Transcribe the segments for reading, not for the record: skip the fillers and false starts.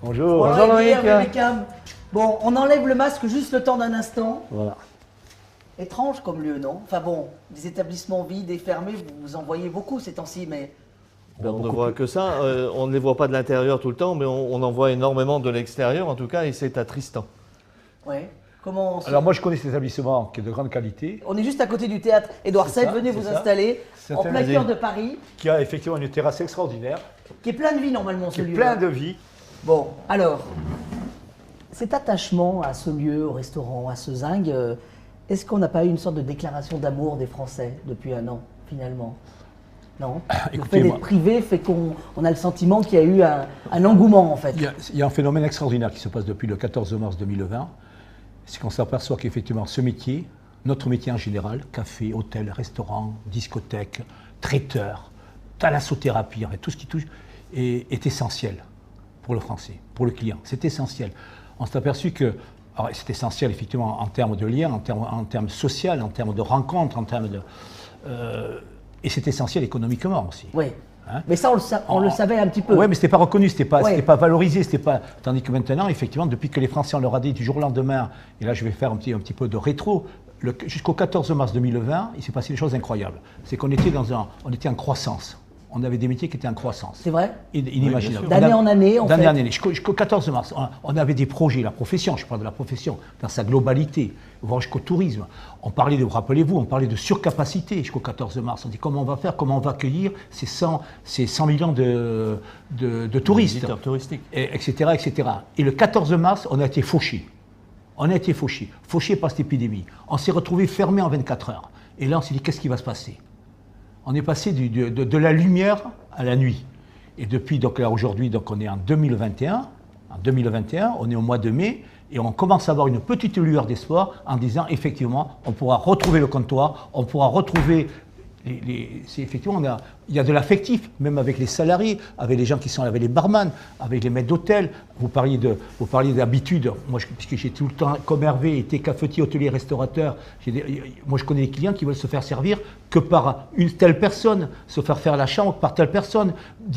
Bonjour. Bonjour Loïc. Bon, on enlève le masque juste le temps d'un instant. Voilà. Étrange comme lieu, non? Enfin bon, des établissements vides et fermés, vous en voyez beaucoup ces temps-ci, mais... On ne voit que ça. On ne les voit pas de l'intérieur tout le temps, mais on en voit énormément de l'extérieur en tout cas, et c'est attristant. Oui. Comment Alors moi je connais cet établissement qui est de grande qualité. On est juste à côté du théâtre Édouard VII, venez vous installer en plein cœur de Paris. Qui a effectivement une terrasse extraordinaire. Qui est plein de vie normalement ce lieu. Qui est plein de vie. Bon, alors, cet attachement à ce lieu, au restaurant, à ce zinc, est-ce qu'on n'a pas eu une sorte de déclaration d'amour des Français depuis un an finalement? Non. Le fait d'être privé fait qu'on a le sentiment qu'il y a eu un engouement en fait. Il y a un phénomène extraordinaire qui se passe depuis le 14 mars 2020. C'est qu'on s'aperçoit qu'effectivement ce métier, notre métier en général, café, hôtel, restaurant, discothèque, traiteur, thalassothérapie, en fait, tout ce qui touche, est essentiel pour le Français, pour le client. C'est essentiel. On s'est aperçu que c'est essentiel effectivement en termes de lien, en termes social, en termes de rencontres, en termes de... et c'est essentiel économiquement aussi. Oui. Hein? Mais ça, on le savait un petit peu. Oui, mais ce n'était pas reconnu, ce n'était pas valorisé. Tandis que maintenant, effectivement, depuis que les Français, on leur a dit du jour au lendemain, et là je vais faire un petit peu de rétro, jusqu'au 14 mars 2020, il s'est passé des choses incroyables. C'est qu'on était on était en croissance. On avait des métiers qui étaient en croissance. C'est vrai? Inimaginable. D'année en année, en fait. D'année en année. Jusqu'au 14 mars, on avait des projets, la profession, je parle de la profession, dans sa globalité, voire jusqu'au tourisme. On parlait rappelez-vous, on parlait de surcapacité jusqu'au 14 mars. On dit comment on va faire, comment on va accueillir ces 100 millions de touristes. Visiteurs touristiques. Etc., etc. Et le 14 mars, on a été fauchés. On a été fauchés par cette épidémie. On s'est retrouvés fermés en 24 heures. Et là, on s'est dit, qu'est-ce qui va se passer? On est passé de la lumière à la nuit. Et depuis, donc là aujourd'hui, donc on est en 2021. En 2021, on est au mois de mai, et on commence à avoir une petite lueur d'espoir en disant, effectivement, on pourra retrouver le comptoir, on pourra retrouver... effectivement, il y a de l'affectif, même avec les salariés, avec les gens qui sont avec les barman, avec les maîtres d'hôtel. Vous parliez d'habitude. Moi, puisque j'ai tout le temps, comme Hervé, été cafetier, hôtelier, restaurateur, moi je connais des clients qui veulent se faire servir que par une telle personne, se faire la chambre par telle personne,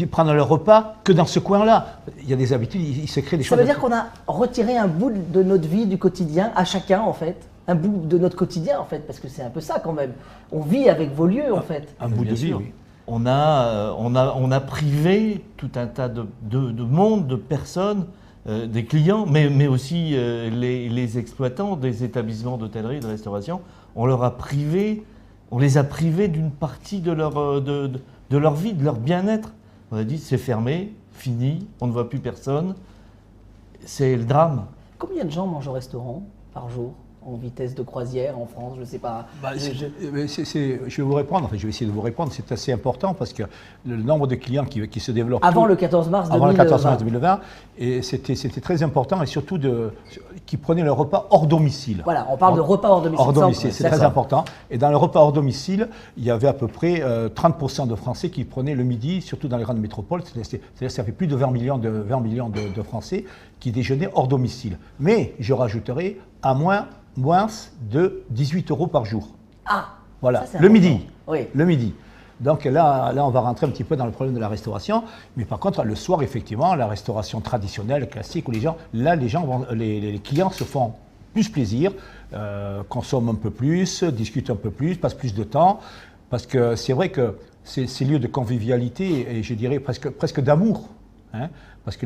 prendre leur repas que dans ce coin-là. Il y a des habitudes, il se crée des choses. Ça veut dire qu'on a retiré un bout de notre vie, du quotidien, à chacun en fait? Un bout de notre quotidien en fait, parce que c'est un peu ça quand même. On vit avec vos lieux en fait. Un bout de vie, oui. On a privé tout un tas de monde, de personnes, des clients, mais aussi les exploitants des établissements d'hôtellerie et de restauration. On les a privés d'une partie de leur vie, de leur bien-être. On a dit c'est fermé, fini, on ne voit plus personne. C'est le drame. Combien de gens mangent au restaurant par jour? En vitesse de croisière en France, je ne sais pas. Je vais vous répondre, enfin je vais essayer de vous répondre, c'est assez important parce que le nombre de clients qui se développent... Avant le 14 mars 2020. Avant le 14 mars 2020, et c'était très important et surtout qui prenaient le repas hors domicile. Voilà, on parle de repas hors domicile. Hors domicile, c'est très important. Et dans le repas hors domicile, il y avait à peu près 30% de Français qui prenaient le midi, surtout dans les grandes métropoles, c'est-à-dire que ça fait plus de 20 millions de Français qui déjeunaient hors domicile. Mais je rajouterai à moins de 18 € par jour. Ah, voilà, ça, le midi. Oui. Le midi. Donc là, on va rentrer un petit peu dans le problème de la restauration. Mais par contre, le soir, effectivement, la restauration traditionnelle, classique, où les clients se font plus plaisir, consomment un peu plus, discutent un peu plus, passent plus de temps. Parce que c'est vrai que ces lieux de convivialité, et je dirais presque d'amour, hein, parce que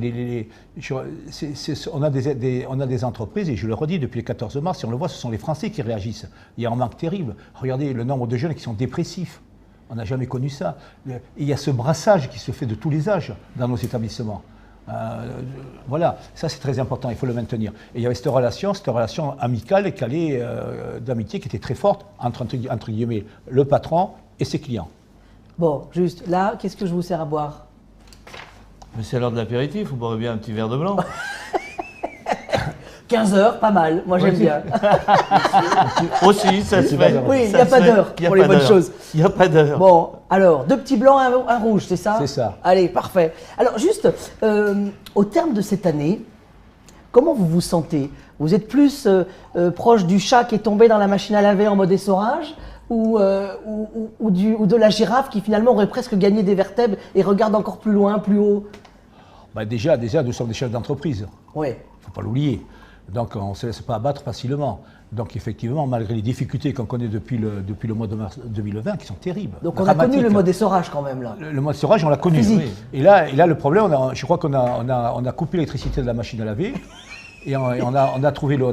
on a des entreprises, et je le redis, depuis le 14 mars, si on le voit, ce sont les Français qui réagissent. Il y a un manque terrible. Regardez le nombre de jeunes qui sont dépressifs. On n'a jamais connu ça. Et il y a ce brassage qui se fait de tous les âges dans nos établissements. Voilà, ça c'est très important, il faut le maintenir. Et il y avait cette relation amicale, d'amitié qui était très forte entre guillemets, le patron et ses clients. Bon, juste, là, qu'est-ce que je vous sers à boire? Mais c'est l'heure de l'apéritif, vous boirez bien un petit verre de blanc. 15 heures, pas mal, moi j'aime bien. Aussi, ça se fait. Oui, il n'y a pas d'heure pour les bonnes choses. Il n'y a pas d'heure. Bon, alors, 2 petits blancs, un rouge, c'est ça? C'est ça. Allez, parfait. Alors juste, au terme de cette année, comment vous vous sentez? Vous êtes plus proche du chat qui est tombé dans la machine à laver en mode essorage ou de la girafe qui finalement aurait presque gagné des vertèbres et regarde encore plus loin, plus haut? Déjà, nous sommes des chefs d'entreprise. Oui. Il ne faut pas l'oublier. Donc, on ne se laisse pas abattre facilement. Donc, effectivement, malgré les difficultés qu'on connaît depuis le mois de mars 2020, qui sont terribles. Donc, on a connu le mode essorage quand même, là. Le mode essorage, on l'a connu. Physique. Oui. Et là, le problème, je crois qu'on a coupé l'électricité de la machine à laver. Et on a trouvé le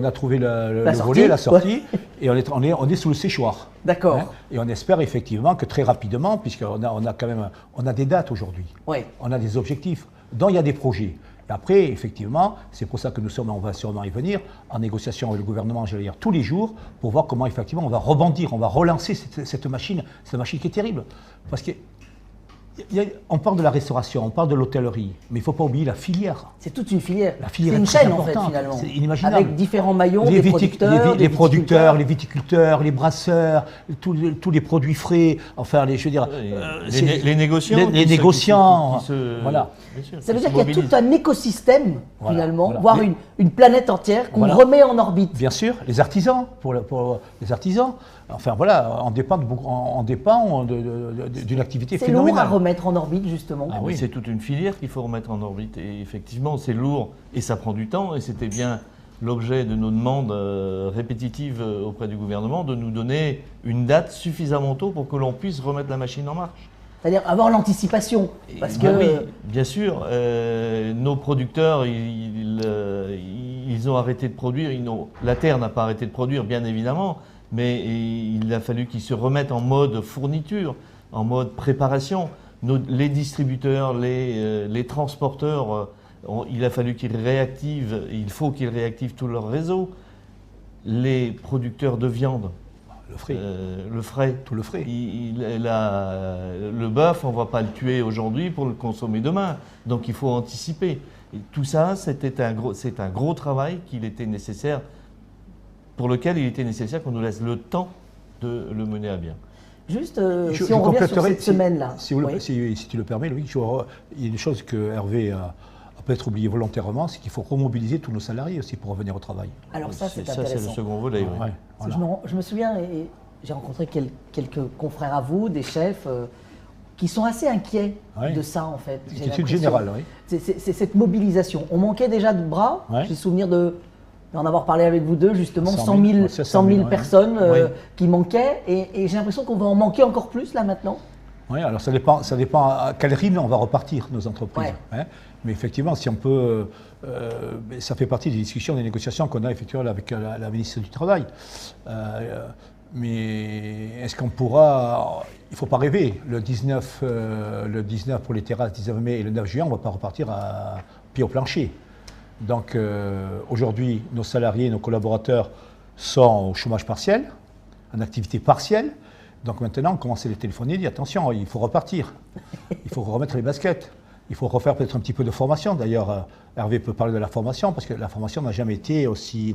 volet, la sortie, ouais. Et on est sous le séchoir. D'accord. Hein, et on espère effectivement que très rapidement, puisqu'on a des dates aujourd'hui, ouais. On a des objectifs, dont il y a des projets. Et après, effectivement, c'est pour ça que on va sûrement y venir, en négociation avec le gouvernement, j'allais dire, tous les jours, pour voir comment effectivement on va rebondir, on va relancer cette machine qui est terrible. Parce que on parle de la restauration, on parle de l'hôtellerie, mais il ne faut pas oublier la filière. C'est toute une filière. La filière c'est une chaîne en fait finalement. C'est inimaginable. Avec différents maillons, les producteurs, les producteurs, les viticulteurs, les brasseurs, tous les produits frais, enfin je veux dire, les négociants. Les négociants, voilà. Ça veut dire qu'il y a tout un écosystème finalement, voire une planète entière qu'on remet en orbite. Bien sûr, les artisans, pour les artisans. Enfin voilà, on dépend d'une activité phénoménale. C'est lourd à remettre en orbite justement. Ah oui, c'est toute une filière qu'il faut remettre en orbite. Et effectivement, c'est lourd et ça prend du temps. Et c'était bien l'objet de nos demandes répétitives auprès du gouvernement de nous donner une date suffisamment tôt pour que l'on puisse remettre la machine en marche. C'est-à-dire avoir l'anticipation. Parce que oui, bien sûr, nos producteurs, ils ont arrêté de produire. La terre n'a pas arrêté de produire, bien évidemment. Mais il a fallu qu'ils se remettent en mode fourniture, en mode préparation. Les distributeurs, les transporteurs, il a fallu qu'ils réactivent, il faut qu'ils réactivent tout leur réseau. Les producteurs de viande, le frais, tout le frais. Le bœuf, on ne va pas le tuer aujourd'hui pour le consommer demain. Donc il faut anticiper. Et tout ça, c'est un gros travail qu'il était nécessaire, pour lequel il était nécessaire qu'on nous laisse le temps de le mener à bien. Juste, si on revient sur cette semaine-là. Si tu le permets, Louis, il y a une chose que Hervé a peut-être oublié volontairement, c'est qu'il faut remobiliser tous nos salariés aussi pour revenir au travail. Alors ça, c'est intéressant. Ça, c'est le second volet. Oui. Ouais, voilà. Je me souviens, et j'ai rencontré quelques confrères à vous, des chefs, qui sont assez inquiets de ça, en fait. C'est une étude générale, oui. C'est cette mobilisation. On manquait déjà de bras. Ouais. J'ai souvenir d'en avoir parlé avec vous deux, justement, 100 000 personnes qui manquaient. Et j'ai l'impression qu'on va en manquer encore plus, là, maintenant. Oui, alors ça dépend à quel rythme on va repartir, nos entreprises. Ouais. Hein, mais effectivement, si on peut... ça fait partie des discussions, des négociations qu'on a effectuées avec la ministre du Travail. Mais est-ce qu'on pourra... Il ne faut pas rêver. Le 19 pour les terrasses, 19 mai et le 9 juin, on ne va pas repartir à pied au plancher. Donc aujourd'hui, nos salariés, nos collaborateurs sont au chômage partiel, en activité partielle. Donc maintenant, on commence à les téléphoner et dire attention, il faut repartir, il faut remettre les baskets, il faut refaire peut-être un petit peu de formation. D'ailleurs, Hervé peut parler de la formation parce que la formation n'a jamais aussi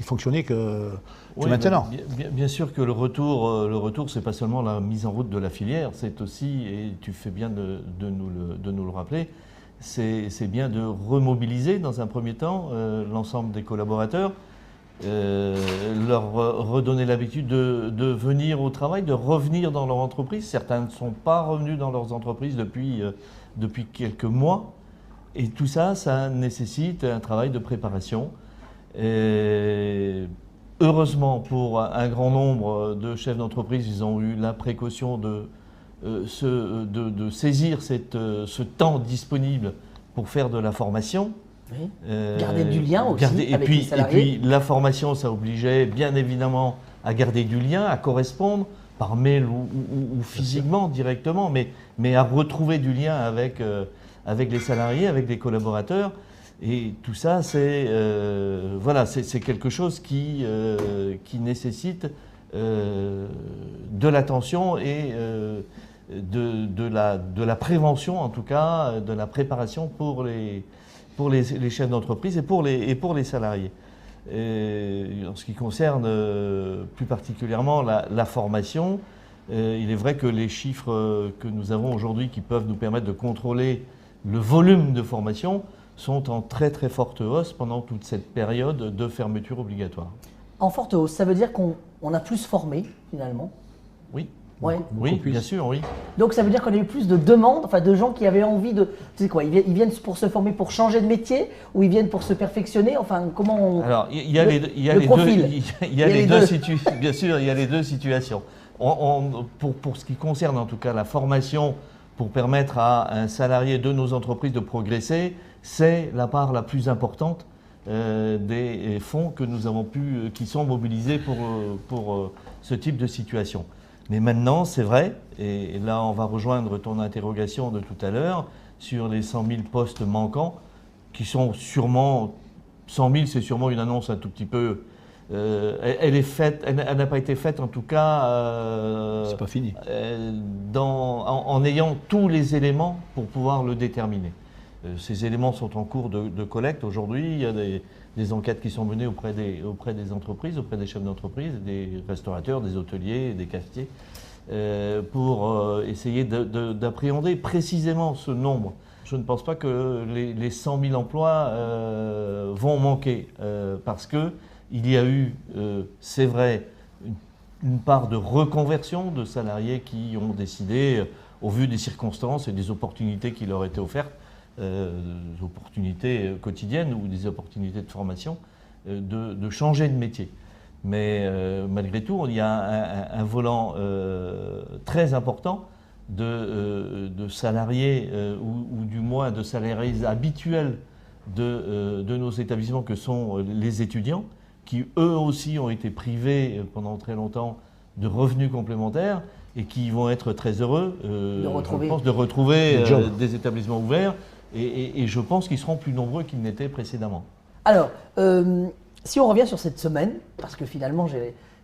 fonctionné que maintenant. Bien sûr que le retour, c'est pas seulement la mise en route de la filière, c'est aussi, et tu fais bien de nous le rappeler, c'est bien de remobiliser dans un premier temps l'ensemble des collaborateurs. Leur redonner l'habitude de venir au travail, de revenir dans leur entreprise. Certains ne sont pas revenus dans leurs entreprises depuis quelques mois. Et tout ça, ça nécessite un travail de préparation. Et heureusement, pour un grand nombre de chefs d'entreprise, ils ont eu la précaution de saisir ce temps disponible pour faire de la formation. Oui. Garder du lien aussi avec les salariés. Et puis la formation, ça obligeait bien évidemment à garder du lien, à correspondre par mail ou physiquement directement, mais à retrouver du lien avec les salariés, avec les collaborateurs. Et tout ça, c'est quelque chose qui nécessite de l'attention et de la prévention, en tout cas, de la préparation pour les chefs d'entreprise et pour les salariés. Et en ce qui concerne plus particulièrement la formation, il est vrai que les chiffres que nous avons aujourd'hui qui peuvent nous permettre de contrôler le volume de formation sont en très très forte hausse pendant toute cette période de fermeture obligatoire. En forte hausse, ça veut dire qu'on a plus formé finalement ? Oui. Ouais. beaucoup Oui, plus. bien sûr, oui. Donc ça veut dire qu'on a eu plus de demandes, enfin de gens qui avaient envie de... Tu sais quoi, ils viennent pour se former, pour changer de métier, ou ils viennent pour se perfectionner, enfin comment on... Alors, il y a les deux, bien sûr, il y a les deux situations. Pour ce qui concerne en tout cas la formation, pour permettre à un salarié de nos entreprises de progresser, c'est la part la plus importante des fonds que nous avons qui sont mobilisés pour ce type de situation. Mais maintenant, c'est vrai, et là on va rejoindre ton interrogation de tout à l'heure, sur les 100 000 postes manquants, qui sont sûrement, 100 000 c'est sûrement une annonce un tout petit peu, elle est faite, elle n'a pas été faite en tout cas C'est pas fini. en ayant tous les éléments pour pouvoir le déterminer. Ces éléments sont en cours de collecte aujourd'hui, il y a des enquêtes qui sont menées auprès des entreprises, auprès des chefs d'entreprise, des restaurateurs, des hôteliers, des cafetiers, pour essayer d'appréhender précisément ce nombre. Je ne pense pas que les 100 000 emplois vont manquer, parce qu'il y a eu, c'est vrai, une part de reconversion de salariés qui ont décidé, au vu des circonstances et des opportunités qui leur étaient offertes, des opportunités quotidiennes ou des opportunités de formation, de changer de métier. Mais malgré tout, il y a un volant très important de salariés ou du moins de salariés habituels de nos établissements que sont les étudiants, qui eux aussi ont été privés pendant très longtemps de revenus complémentaires et qui vont être très heureux je pense, de retrouver des établissements ouverts. Et je pense qu'ils seront plus nombreux qu'ils n'étaient précédemment. Alors, si on revient sur cette semaine, parce que finalement,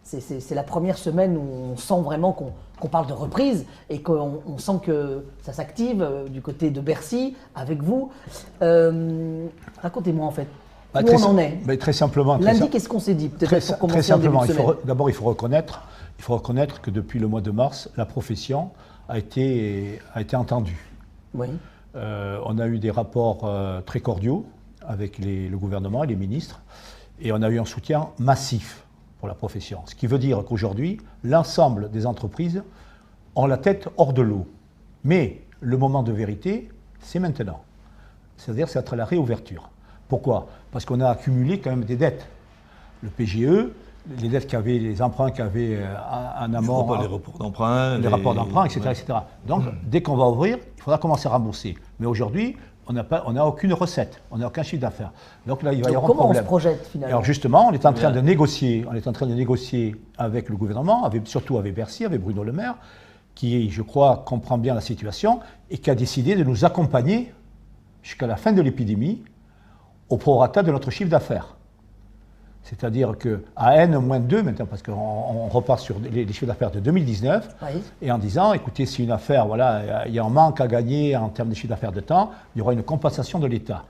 c'est la première semaine où on sent vraiment qu'on parle de reprise et qu'on sent que ça s'active du côté de Bercy, avec vous. Racontez-moi en fait, où on en est. Très simplement. Lundi, qu'est-ce qu'on s'est dit? Peut-être pour commencer très simplement, en début de semaine. d'abord il faut reconnaître que depuis le mois de mars, la profession a été entendue. Oui. On a eu des rapports très cordiaux avec le gouvernement et les ministres, et on a eu un soutien massif pour la profession. Ce qui veut dire qu'aujourd'hui, l'ensemble des entreprises ont la tête hors de l'eau. Mais le moment de vérité, c'est maintenant. C'est-à-dire, c'est entre la réouverture. Pourquoi? Parce qu'on a accumulé quand même des dettes. Le PGE, les dettes qu'avaient, les emprunts qu'avaient en amont. Les rapports d'emprunt. Les rapports d'emprunt, etc., etc. Donc, dès qu'on va ouvrir, il faudra commencer à rembourser. Mais aujourd'hui, on n'a aucune recette, on n'a aucun chiffre d'affaires. Donc là, il va y avoir un problème. Comment on se projette finalement? Alors justement, on est en train de négocier avec le gouvernement, surtout avec Bercy, avec Bruno Le Maire, qui, je crois, comprend bien la situation et qui a décidé de nous accompagner jusqu'à la fin de l'épidémie au prorata de notre chiffre d'affaires. C'est-à-dire qu'à N-2 maintenant, parce qu'on repart sur les chiffres d'affaires de 2019, oui. Et en disant, écoutez, c'est une affaire, voilà, il y a un manque à gagner en termes de chiffre d'affaires de temps, il y aura une compensation de l'État.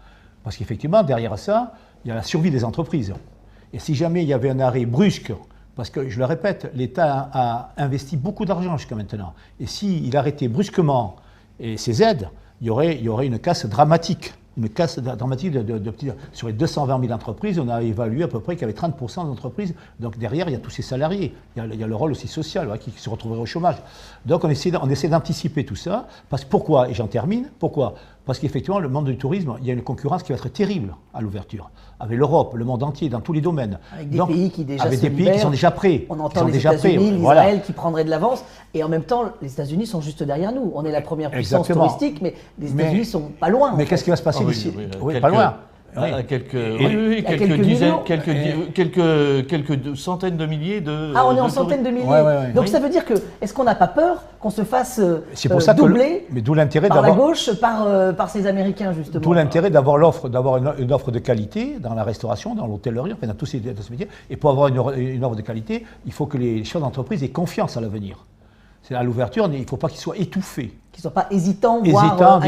Parce qu'effectivement, derrière ça, il y a la survie des entreprises. Et si jamais il y avait un arrêt brusque, parce que, je le répète, l'État a investi beaucoup d'argent jusqu'à maintenant, et s'il arrêtait brusquement ces aides, il y aurait une casse dramatique. Une casse dramatique sur les 220 000 entreprises, on a évalué à peu près qu'il y avait 30% d'entreprises. Donc derrière, il y a tous ces salariés. Il y a le rôle aussi social qui se retrouveraient au chômage. Donc on essaie d'anticiper tout ça. Pourquoi? Et j'en termine. Pourquoi? Parce qu'effectivement, le monde du tourisme, il y a une concurrence qui va être terrible à l'ouverture. Avec l'Europe, le monde entier, dans tous les domaines. Avec des pays qui déjà avec des pays qui sont déjà prêts. On entend les États-Unis, l'Israël qui prendraient de l'avance. Et en même temps, les États-Unis sont juste derrière nous. On est la première puissance touristique, mais les États-Unis ne sont pas loin. Mais qu'est-ce qui va se passer d'ici? Oui, pas loin. Quelques centaines de milliers de. Ah, on est en centaines de milliers. Ouais. Donc ça veut dire que, est-ce qu'on n'a pas peur qu'on se fasse doubler d'où l'intérêt par la gauche, par ces Américains justement? D'où l'intérêt d'avoir une offre de qualité dans la restauration, dans l'hôtellerie, enfin dans tous ces métiers. Et pour avoir une offre de qualité, il faut que les chefs d'entreprise aient confiance à l'avenir. C'est à l'ouverture, il ne faut pas qu'ils soient étouffés. Qu'ils ne soient pas hésitants, dire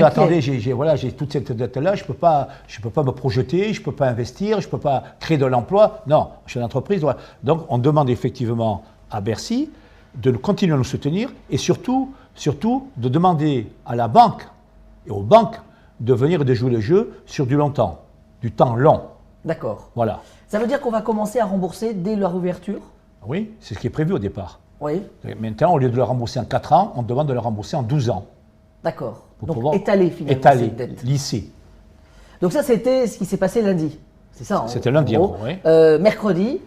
attendez, j'ai toute cette dette-là, je ne peux pas me projeter, je ne peux pas investir, je ne peux pas créer de l'emploi. Non, chef d'entreprise. Voilà. Donc on demande effectivement à Bercy de continuer à nous soutenir et surtout de demander à la banque et aux banques de venir et de jouer le jeu sur du longtemps, du temps long. D'accord. Voilà. Ça veut dire qu'on va commencer à rembourser dès leur ouverture? Oui, c'est ce qui est prévu au départ. Oui, Et maintenant, au lieu de le rembourser en 4 ans, on demande de le rembourser en 12 ans. d'accord. Pour Donc pouvoir étaler finalement étaler, cette dette. lisser. Donc ça, c'était ce qui s'est passé lundi. C'est ça. C'était lundi, en gros, oui. Mercredi,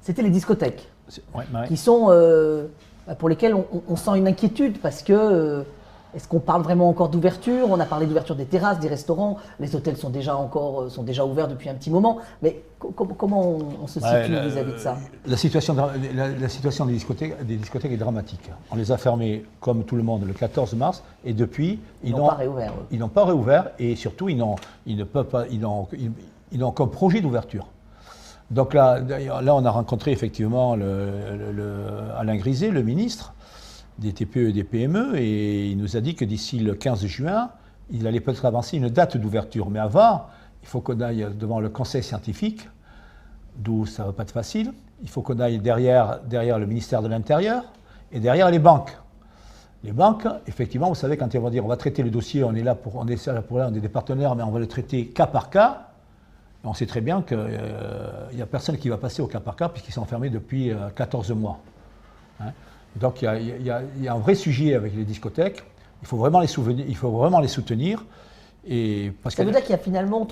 c'était les discothèques qui sont pour lesquelles on sent une inquiétude parce que est-ce qu'on parle vraiment encore d'ouverture? On a parlé d'ouverture des terrasses, des restaurants. Les hôtels sont déjà ouverts depuis un petit moment. Mais comment on se situe vis-à-vis de ça? La situation des discothèques est dramatique. On les a fermées, comme tout le monde, le 14 mars, et depuis, Ils n'ont pas réouvert. Ils n'ont pas réouvert, et surtout, ils n'ont aucun projet d'ouverture. Donc là, on a rencontré effectivement Alain Griset, le ministre des TPE et des PME, et il nous a dit que d'ici le 15 juin, il allait peut-être avancer une date d'ouverture. Mais avant, il faut qu'on aille devant le conseil scientifique, d'où ça ne va pas être facile. Il faut qu'on aille derrière le ministère de l'Intérieur et derrière les banques. Les banques, effectivement, vous savez, quand ils vont dire on va traiter le dossier, on est des partenaires, mais on va le traiter cas par cas. On sait très bien qu'il n'y a personne qui va passer au cas par cas puisqu'ils sont enfermés depuis 14 mois. Hein. Donc il y a un vrai sujet avec les discothèques. Il faut vraiment les soutenir. Et parce ça veut dire qu'il y a finalement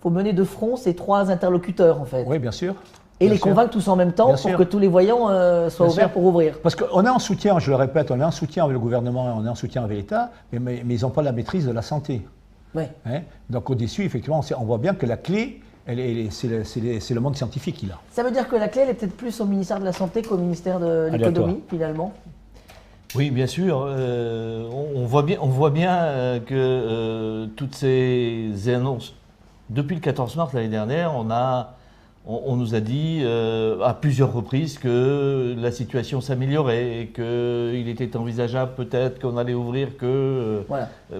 faut mener de front ces 3 interlocuteurs en fait. Oui, bien sûr. Et les convaincre tous en même temps pour que tous les voyants soient ouverts pour ouvrir. Parce qu'on est en soutien, je le répète, on est en soutien avec le gouvernement, on est en soutien avec l'État, mais ils n'ont pas la maîtrise de la santé. Ouais. Hein? Donc au-dessus, effectivement, on voit bien que la clé, c'est le monde scientifique qui l'a. Ça veut dire que la clé, elle est peut-être plus au ministère de la Santé qu'au ministère de l'Économie, finalement? Oui, bien sûr. On voit bien que toutes ces annonces, depuis le 14 mars l'année dernière, on nous a dit à plusieurs reprises que la situation s'améliorait et qu'il était envisageable peut-être qu'on allait ouvrir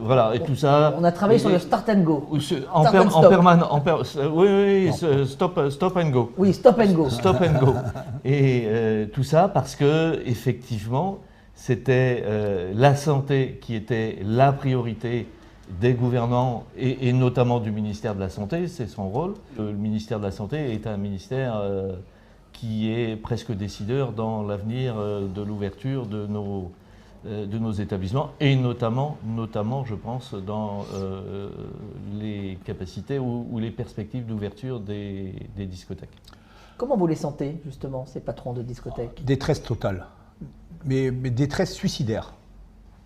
voilà, et tout ça. On a travaillé sur le start and go. En permanence. Oui, stop and go. Oui, stop and go. Stop and go. Et tout ça parce que effectivement, c'était la santé qui était la priorité des gouvernants et notamment du ministère de la Santé, c'est son rôle. Le ministère de la Santé est un ministère qui est presque décideur dans l'avenir de l'ouverture de nos établissements et notamment, je pense, dans les capacités ou les perspectives d'ouverture des discothèques. Comment vous les sentez, justement, ces patrons de discothèques? Détresse totale, mais détresse suicidaire.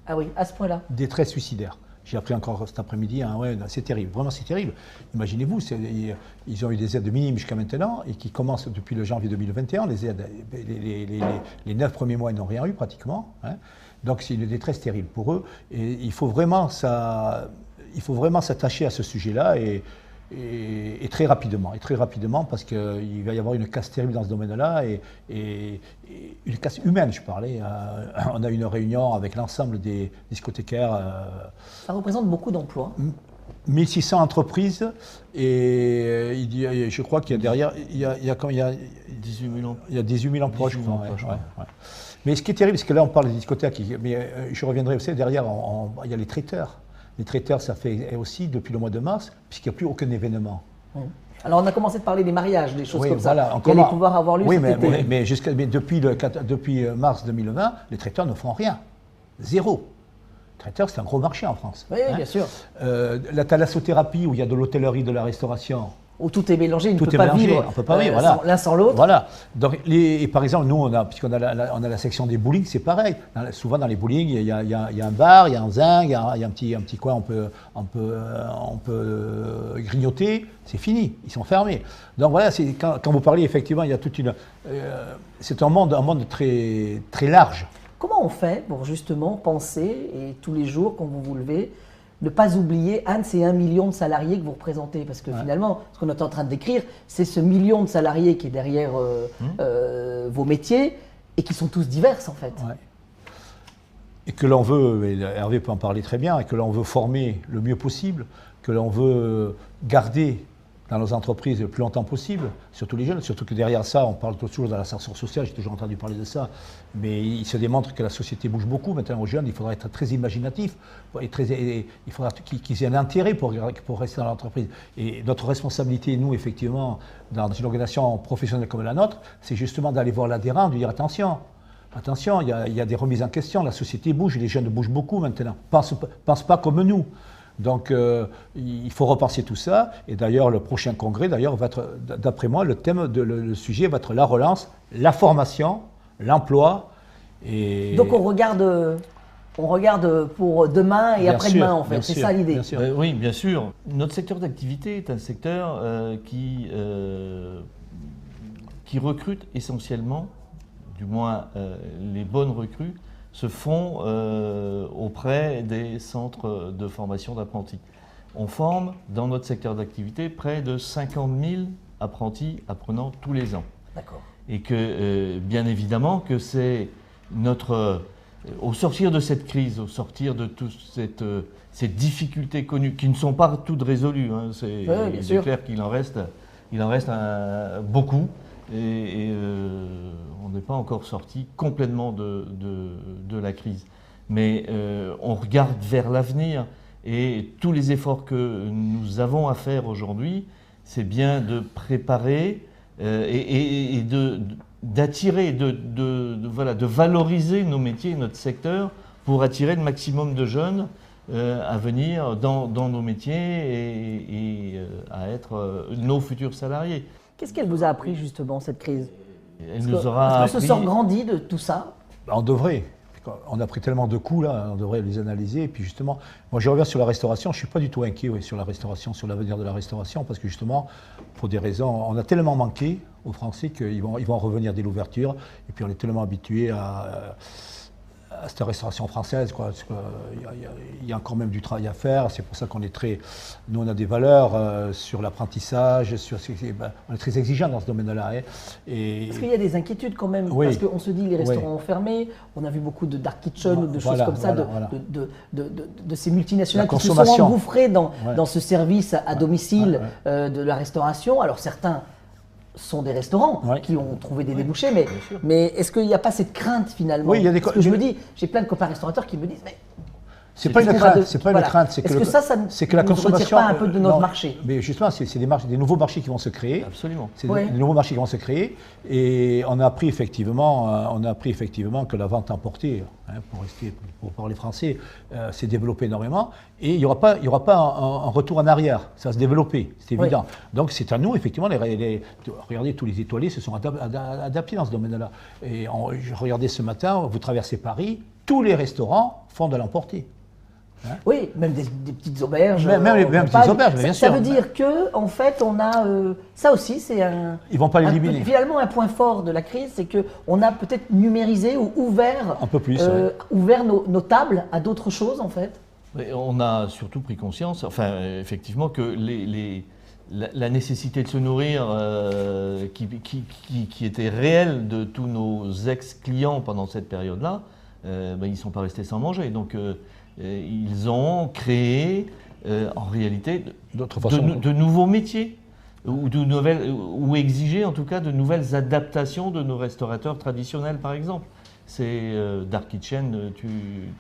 Ah oui, à ce point-là? Détresse suicidaire. J'ai appris encore cet après-midi, c'est terrible, vraiment c'est terrible. Imaginez-vous, ils ont eu des aides minimes jusqu'à maintenant et qui commencent depuis le janvier 2021. Les aides, les 9 premiers mois, ils n'ont rien eu pratiquement. Hein. Donc c'est une détresse terrible pour eux. Et il faut vraiment s'attacher à ce sujet-là et très rapidement. Et très rapidement parce qu'il va y avoir une casse terrible dans ce domaine-là et une casse humaine, je parlais. On a eu une réunion avec l'ensemble des discothécaires. Ça représente beaucoup d'emplois. 1600 entreprises et je crois qu'il y a derrière, il y a 18 000 emplois. Il y a 18 000 emplois, je crois. Ouais. Mais ce qui est terrible, c'est que là on parle des discothèques, mais je reviendrai aussi, derrière il y a les traiteurs. Les traiteurs, ça fait aussi depuis le mois de mars, puisqu'il n'y a plus aucun événement. Alors on a commencé de parler des mariages, des choses comme voilà, ça, qui allaient pouvoir avoir lieu cet été. Mais depuis mars 2020, les traiteurs ne font rien. Zéro. Les traiteurs, c'est un gros marché en France. Oui, bien sûr. La thalassothérapie, où il y a de l'hôtellerie, de la restauration. Où tout est mélangé, on ne peut pas vivre l'un sans l'autre. Voilà. Donc, par exemple, nous, puisqu'on a la section des bowling, c'est pareil. Souvent, dans les bowling, il y a un bar, il y a un zinc, il y a un petit coin, on peut grignoter. C'est fini, ils sont fermés. Donc voilà, quand vous parlez, effectivement, il y a toute une... c'est un monde très, très large. Comment on fait pour justement penser, et tous les jours, quand vous vous levez, ne pas oublier ces 1 million de salariés que vous représentez? Parce que finalement, ce qu'on est en train de décrire, c'est ce million de salariés qui est derrière vos métiers et qui sont tous divers en fait. Ouais. Et que l'on veut, et Hervé peut en parler très bien, et que l'on veut former le mieux possible, que l'on veut garder dans nos entreprises le plus longtemps possible, surtout les jeunes, surtout que derrière ça, on parle toujours de l'ascenseur social, j'ai toujours entendu parler de ça, mais il se démontre que la société bouge beaucoup. Maintenant, aux jeunes, il faudra être très imaginatif, il faudra qu'ils aient un intérêt pour rester dans l'entreprise. Et notre responsabilité, nous, effectivement, dans une organisation professionnelle comme la nôtre, c'est justement d'aller voir l'adhérent, de dire attention, Attention, il y a des remises en question, la société bouge, les jeunes bougent beaucoup maintenant, pensent pas comme nous. Donc il faut repenser tout ça, et d'ailleurs le prochain congrès, d'ailleurs, va être, d'après moi, le sujet va être la relance, la formation, l'emploi. Et... Donc on regarde pour demain et après-demain, en fait, c'est ça l'idée. Oui, bien sûr. Notre secteur d'activité est un secteur qui recrute essentiellement, du moins les bonnes recrues, se font auprès des centres de formation d'apprentis. On forme dans notre secteur d'activité près de 50 000 apprentis apprenants tous les ans. D'accord. Et que bien évidemment que c'est au sortir de cette crise, au sortir de toutes ces difficultés connues, qui ne sont pas toutes résolues, hein, c'est clair qu'il en reste beaucoup. Et on n'est pas encore sorti complètement de la crise. Mais on regarde vers l'avenir et tous les efforts que nous avons à faire aujourd'hui, c'est bien de préparer et d'attirer, de valoriser nos métiers, notre secteur, pour attirer le maximum de jeunes à venir dans nos métiers et à être nos futurs salariés. Qu'est-ce qu'elle vous a appris justement, cette crise? Elle nous aura Est-ce qu'on se sort grandi de tout ça? On devrait. On a pris tellement de coups là, on devrait les analyser. Et puis justement, moi je reviens sur la restauration, je ne suis pas du tout inquiet sur la restauration, sur l'avenir de la restauration, parce que justement, pour des raisons, on a tellement manqué aux Français qu'ils vont revenir dès l'ouverture. Et puis on est tellement habitué à cette restauration française, quoi. Il y a encore même du travail à faire. C'est pour ça qu'on est nous on a des valeurs sur l'apprentissage, on est très exigeants dans ce domaine-là. Est-ce qu'il y a des inquiétudes quand même? Oui. Parce qu'on se dit les restaurants fermés, on a vu beaucoup de dark kitchen ou de choses comme ça, de ces multinationales qui se sont engouffrées dans ce service à domicile de la restauration. Alors certains sont des restaurants qui ont trouvé des débouchés, mais est-ce qu'il n'y a pas cette crainte finalement? Oui, il y a des... Parce que je me dis, j'ai plein de copains restaurateurs qui me disent, mais c'est pas une crainte, c'est pas une crainte, c'est que ça que la consommation ne retire pas un peu de notre marché? Mais justement, c'est des nouveaux marchés qui vont se créer. Absolument. C'est des nouveaux marchés qui vont se créer, et on a appris effectivement que la vente emportée, pour parler français, s'est développée énormément, et il n'y aura pas un retour en arrière. Ça va se développer, c'est évident. Donc c'est à nous effectivement. Regardez, tous les étoilés se sont adaptés dans ce domaine-là. Et je regardais ce matin, vous traversez Paris, tous les restaurants font de l'emporter. Oui, même des petites auberges. Même les petites auberges, bien sûr. Ça veut dire que, en fait, on a. Ça aussi, c'est un. Ils vont pas l'éliminer. Finalement, un point fort de la crise, c'est qu'on a peut-être numérisé ou ouvert. Un peu plus. Ouvert nos tables à d'autres choses, en fait. Mais on a surtout pris conscience, effectivement, que la nécessité de se nourrir, qui était réelle de tous nos ex-clients pendant cette période-là, ils ne sont pas restés sans manger. Donc, ils ont créé, en réalité, de nouveaux métiers, ou exiger en tout cas de nouvelles adaptations de nos restaurateurs traditionnels, par exemple. C'est Dark Kitchen,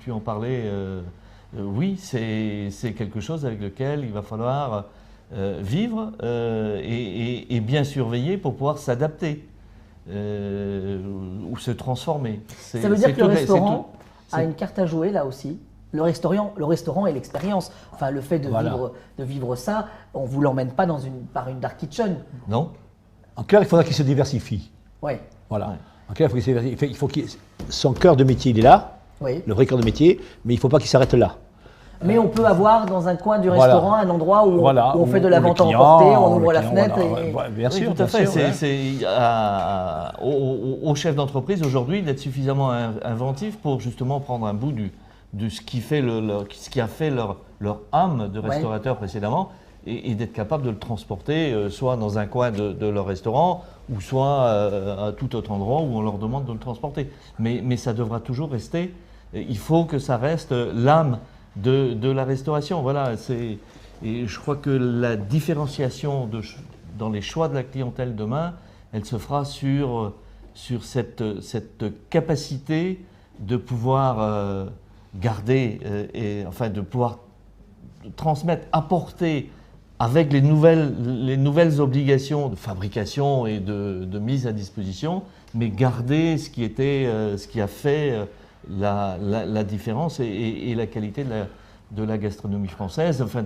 tu en parlais, oui, c'est quelque chose avec lequel il va falloir vivre et bien surveiller pour pouvoir s'adapter ou se transformer. Ça veut dire que le restaurant a une carte à jouer là aussi? Le restaurant et l'expérience. Enfin, le fait de vivre ça, on ne vous l'emmène pas par une dark kitchen. Non. En clair, il faudra qu'il se diversifie. Oui. Voilà. En clair, il faut qu'il son cœur de métier, il est là, le vrai cœur de métier, mais il ne faut pas qu'il s'arrête là. Mais on peut avoir dans un coin du restaurant un endroit où on fait de la vente à emporter, on ouvre la fenêtre. Bien sûr, tout à fait. C'est au chef d'entreprise aujourd'hui d'être suffisamment inventif pour justement prendre un bout de ce qui a fait leur âme de restaurateur précédemment et d'être capable de le transporter soit dans un coin de leur restaurant ou soit à tout autre endroit où on leur demande de le transporter. Mais ça devra toujours rester, il faut que ça reste l'âme de la restauration. Voilà, et je crois que la différenciation dans les choix de la clientèle demain, elle se fera sur cette capacité de pouvoir garder, de pouvoir transmettre, apporter avec les nouvelles obligations de fabrication et de mise à disposition, mais garder ce qui a fait la différence et la qualité de la gastronomie française, enfin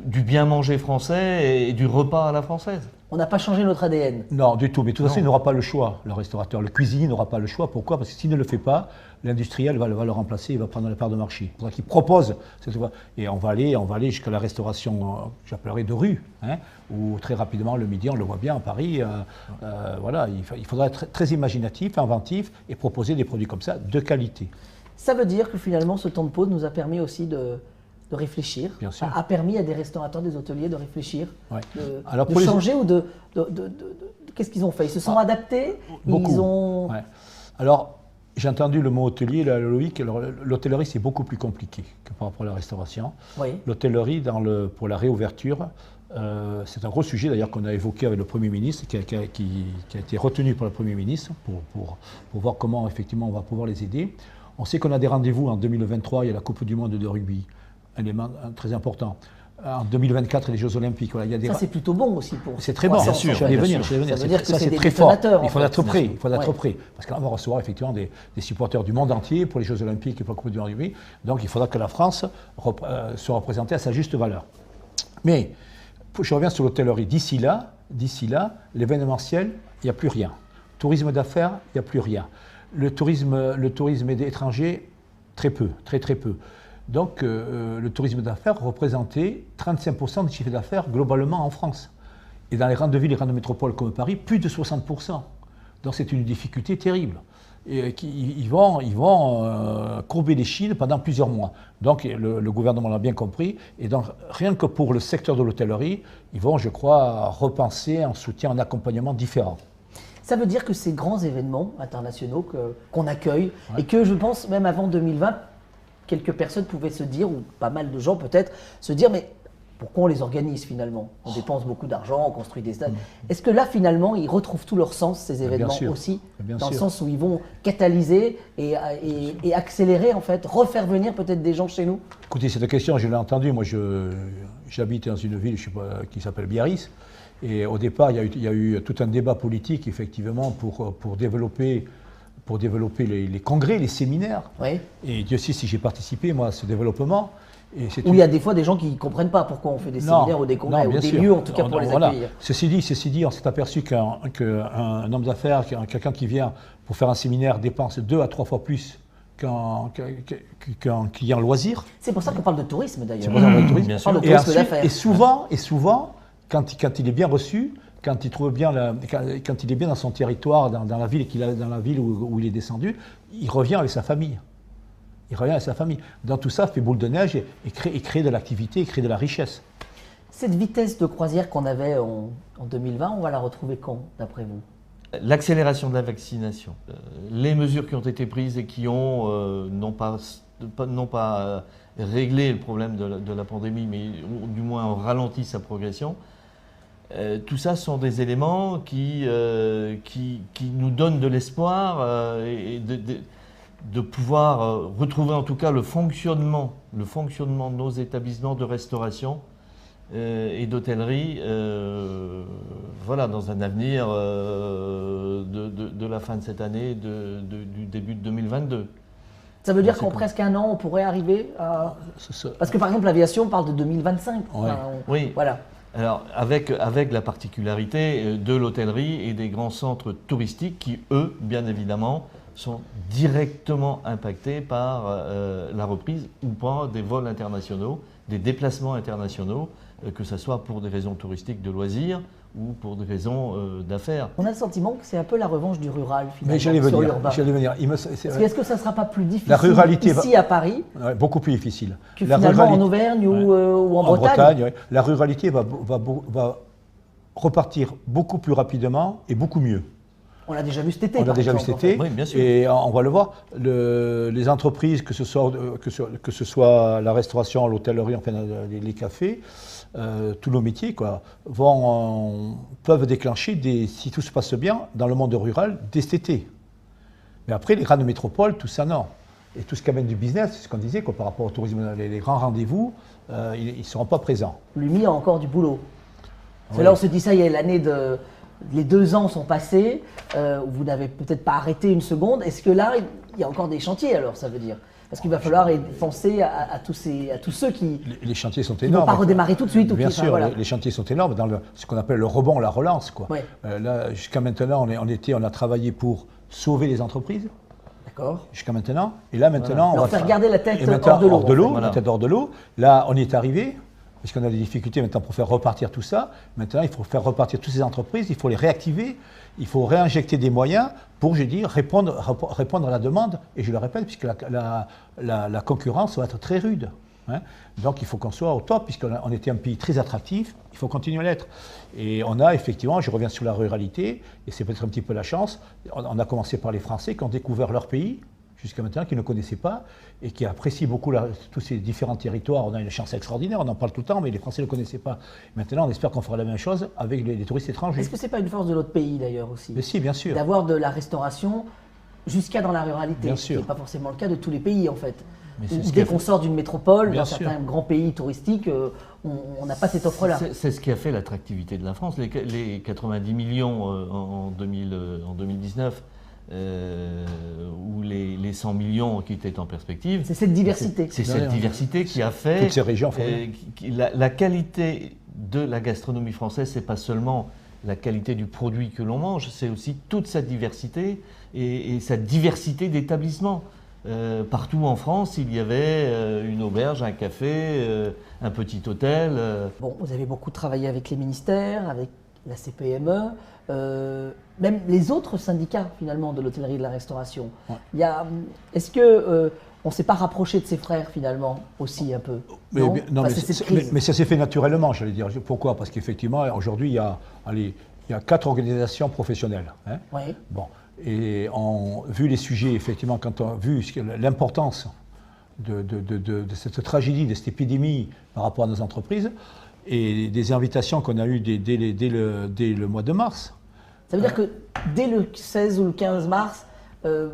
du bien manger français et du repas à la française. On n'a pas changé notre ADN. Non, du tout. Mais de toute façon, il n'aura pas le choix, le restaurateur. Le cuisinier n'aura pas le choix. Pourquoi? Parce que s'il ne le fait pas, l'industriel va le remplacer, il va prendre la part de marché. Il faudra qu'il propose cette voie. Et on va aller jusqu'à la restauration, j'appellerais de rue, hein, où très rapidement, le midi, on le voit bien à Paris. Voilà, il faudra être très imaginatif, inventif et proposer des produits comme ça, de qualité. Ça veut dire que finalement, ce temps de pause nous a permis aussi de réfléchir, Bien sûr. a permis à des restaurateurs, des hôteliers de réfléchir, Ouais. de changer ou de qu'est-ce qu'ils ont fait? Ils se sont adaptés? Beaucoup. Ils ont... Ouais. Alors, j'ai entendu le mot hôtelier, là, Loïc. L'hôtellerie, c'est beaucoup plus compliqué que par rapport à la restauration. Oui. L'hôtellerie, pour la réouverture, c'est un gros sujet d'ailleurs qu'on a évoqué avec le Premier ministre, qui a été retenu par le Premier ministre pour voir comment effectivement on va pouvoir les aider. On sait qu'on a des rendez-vous en 2023, il y a la Coupe du Monde de rugby, un élément très important. En 2024, les Jeux Olympiques. Voilà, il y a des... Ça, c'est plutôt bon aussi pour... C'est très bon, bien sûr, je vais y venir. Ça veut dire que Ça, c'est c'est des très fort. détonateurs, Il faut en être fait. prêt. Il faut être Ouais. prêt. Parce qu'on va recevoir effectivement des supporters du monde entier pour les Jeux Olympiques et pour la Coupe du Monde de rugby. Donc il faudra que la France soit représentée à sa juste valeur. Mais je reviens sur l'hôtellerie. D'ici là, l'événementiel, il n'y a plus rien. Tourisme d'affaires, il n'y a plus rien. Le tourisme étranger, très peu, très peu. Donc, le tourisme d'affaires représentait 35% du chiffre d'affaires globalement en France. Et dans les grandes villes, les grandes métropoles comme Paris, plus de 60%. Donc, c'est une difficulté terrible. Et ils vont courber les chines pendant plusieurs mois. Donc, le gouvernement l'a bien compris. Et donc, rien que pour le secteur de l'hôtellerie, ils vont, je crois, repenser un soutien, un accompagnement différent. Ça veut dire que ces grands événements internationaux qu'on accueille, et que je pense même avant 2020, quelques personnes pouvaient se dire, ou pas mal de gens peut-être, se dire, mais pourquoi on les organise finalement? On dépense beaucoup d'argent, on construit des stades. Est-ce que là finalement, ils retrouvent tout leur sens, ces événements sûr. aussi, Bien dans le sûr. sens où ils vont catalyser et accélérer en fait, refaire venir peut-être des gens chez nous? Écoutez, cette question, je l'ai entendue. Moi, j'habite dans une ville qui s'appelle Biarritz. Et au départ, il y a eu tout un débat politique, effectivement, pour développer les congrès, les séminaires. Oui. Et Dieu sait si j'ai participé, moi, à ce développement. Et Où il y a des fois des gens qui ne comprennent pas pourquoi on fait des séminaires ou des congrès, non, ou bien des sûr. lieux en tout cas pour les Voilà. accueillir. Ceci dit, on s'est aperçu qu'un homme d'affaires, quelqu'un qui vient pour faire un séminaire dépense 2 à 3 fois plus qu'un client loisir. C'est pour ça qu'on parle de tourisme d'ailleurs. C'est pour ça qu'on parle de tourisme. bien On parle de Et, tourisme ensuite, d'affaires. et souvent, quand il est bien reçu, quand il trouve bien quand il est bien dans son territoire, dans la ville où il est descendu, il revient avec sa famille. Dans tout ça, fait boule de neige et crée de l'activité, et crée de la richesse. Cette vitesse de croisière qu'on avait en 2020, on va la retrouver quand, d'après vous? L'accélération de la vaccination, les mesures qui ont été prises et qui n'ont pas réglé le problème de la pandémie, mais du moins ont ralenti sa progression, tout ça sont des éléments qui nous donnent de l'espoir et de pouvoir retrouver en tout cas le fonctionnement de nos établissements de restauration et d'hôtellerie, voilà, dans un avenir de la fin de cette année, du début de 2022. Ça veut dire qu'en presque un an, on pourrait arriver à... Parce que par exemple, l'aviation parle de 2025. Ouais. Oui. Voilà. Alors, avec la particularité de l'hôtellerie et des grands centres touristiques qui, eux, bien évidemment, sont directement impactés par la reprise ou pas des vols internationaux, des déplacements internationaux, que ce soit pour des raisons touristiques de loisirs ou pour des raisons d'affaires. On a le sentiment que c'est un peu la revanche du rural, finalement, Mais j'allais sur venir. l'urbain. Est-ce que ça ne sera pas plus difficile La ruralité ici à Paris Ouais, beaucoup plus difficile. que finalement en Auvergne ou en Bretagne? Ouais. La ruralité va repartir beaucoup plus rapidement et beaucoup mieux. On l'a déjà vu cet été. On l'a par déjà vu exemple, cet été, Oui, bien sûr. et on va le voir. Les entreprises, que ce soit la restauration, l'hôtellerie, enfin les cafés, tous nos métiers, quoi, peuvent déclencher, si tout se passe bien, dans le monde rural, dès cet été. Mais après, les grandes métropoles, tout ça, non. Et tout ce qui amène du business, c'est ce qu'on disait, quoi, par rapport au tourisme, les grands rendez-vous, ils ne seront pas présents. L'UMI a encore du boulot. Parce que Oui. là, on se dit ça, il y a les 2 ans sont passés, vous n'avez peut-être pas arrêté une seconde. Est-ce que là, il y a encore des chantiers alors, ça veut dire? Parce qu'il va falloir penser à tous ceux qui Les chantiers sont ne vont énormes. pas redémarrer tout de suite. Bien enfin, sûr, voilà. les chantiers sont énormes dans ce qu'on appelle le rebond, la relance, quoi. Ouais. Là, jusqu'à maintenant, on a travaillé pour sauver les entreprises. D'accord. Jusqu'à maintenant. Et là, maintenant, Leur on va faire garder la tête et maintenant, hors de l'eau. hors de l'eau, en fait. Voilà. la tête hors de l'eau. Là, on y est arrivé, parce qu'on a des difficultés maintenant pour faire repartir tout ça. Maintenant, il faut faire repartir toutes ces entreprises, il faut les réactiver, il faut réinjecter des moyens pour, je dis, répondre à la demande. Et je le répète, puisque la concurrence va être très rude. Hein. Donc, il faut qu'on soit au top, puisqu'on était un pays très attractif, il faut continuer à l'être. Et on a effectivement, je reviens sur la ruralité, et c'est peut-être un petit peu la chance, on a commencé par les Français qui ont découvert leur pays, jusqu'à maintenant, qui ne connaissaient pas et qui apprécient beaucoup tous ces différents territoires. On a une chance extraordinaire, on en parle tout le temps, mais les Français ne le connaissaient pas. Maintenant, on espère qu'on fera la même chose avec les touristes étrangers. Est-ce que c'est pas une force de notre pays d'ailleurs aussi? Mais si, bien sûr. D'avoir de la restauration jusqu'à dans la ruralité. Bien Ce sûr. n'est pas forcément le cas de tous les pays en fait. Mais c'est Ou ce dès qui a qu'on sort d'une métropole, Bien dans sûr. certains grands pays touristiques, on n'a pas cette offre-là. C'est ce qui a fait l'attractivité de la France. Les 90 millions en 2019 ou les 100 millions qui étaient en perspective. C'est cette diversité. C'est Ouais, cette ouais. diversité qui a fait Toutes ces régions font la qualité de la gastronomie française, c'est pas seulement la qualité du produit que l'on mange, c'est aussi toute sa diversité et sa diversité d'établissements. Partout en France, il y avait une auberge, un café, un petit hôtel. Bon, vous avez beaucoup travaillé avec les ministères, avec la CPME, même les autres syndicats finalement de l'hôtellerie et de la restauration. Ouais. Est-ce que on ne s'est pas rapproché de ses frères finalement aussi un peu? Non, Enfin, mais, c'est cette crise. mais ça s'est fait naturellement, j'allais dire. Pourquoi? Parce qu'effectivement, aujourd'hui, il y a 4 organisations professionnelles. Hein. Oui. Bon. Et vu les sujets, effectivement, quand on a vu l'importance de cette tragédie, de cette épidémie par rapport à nos entreprises, et des invitations qu'on a eues dès le mois de mars, Ça veut dire que dès le 16 ou le 15 mars,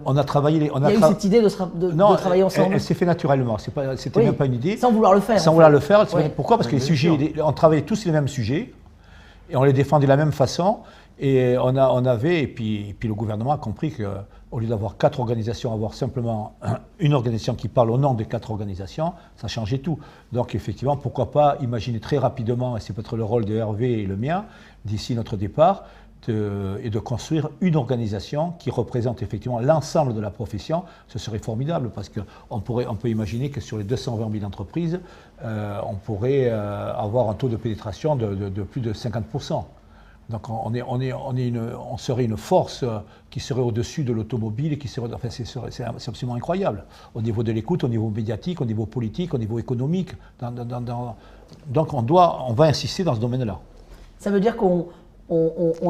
on a travaillé. il y a eu cette idée de travailler ensemble, Elle s'est fait naturellement. C'était Oui. même pas une idée. sans vouloir le faire. Sans en vouloir fait. le faire. Oui. Pourquoi? Parce que les bien sujets, on travaillait tous les mêmes sujets et on les défendait de la même façon. Et on avait, et puis le gouvernement a compris qu'au lieu d'avoir 4 organisations, avoir simplement une organisation qui parle au nom des 4 organisations, ça changeait tout. Donc effectivement, pourquoi pas imaginer très rapidement, et c'est peut-être le rôle de Hervé et le mien, d'ici notre départ, et de construire une organisation qui représente effectivement l'ensemble de la profession. Ce serait formidable parce qu'on peut imaginer que sur les 220 000 entreprises, on pourrait avoir un taux de pénétration de plus de 50%. Donc on serait une force qui serait au-dessus de l'automobile et qui serait, enfin c'est absolument incroyable au niveau de l'écoute, au niveau médiatique, au niveau politique, au niveau économique. Donc on va insister dans ce domaine-là. Ça veut dire qu'on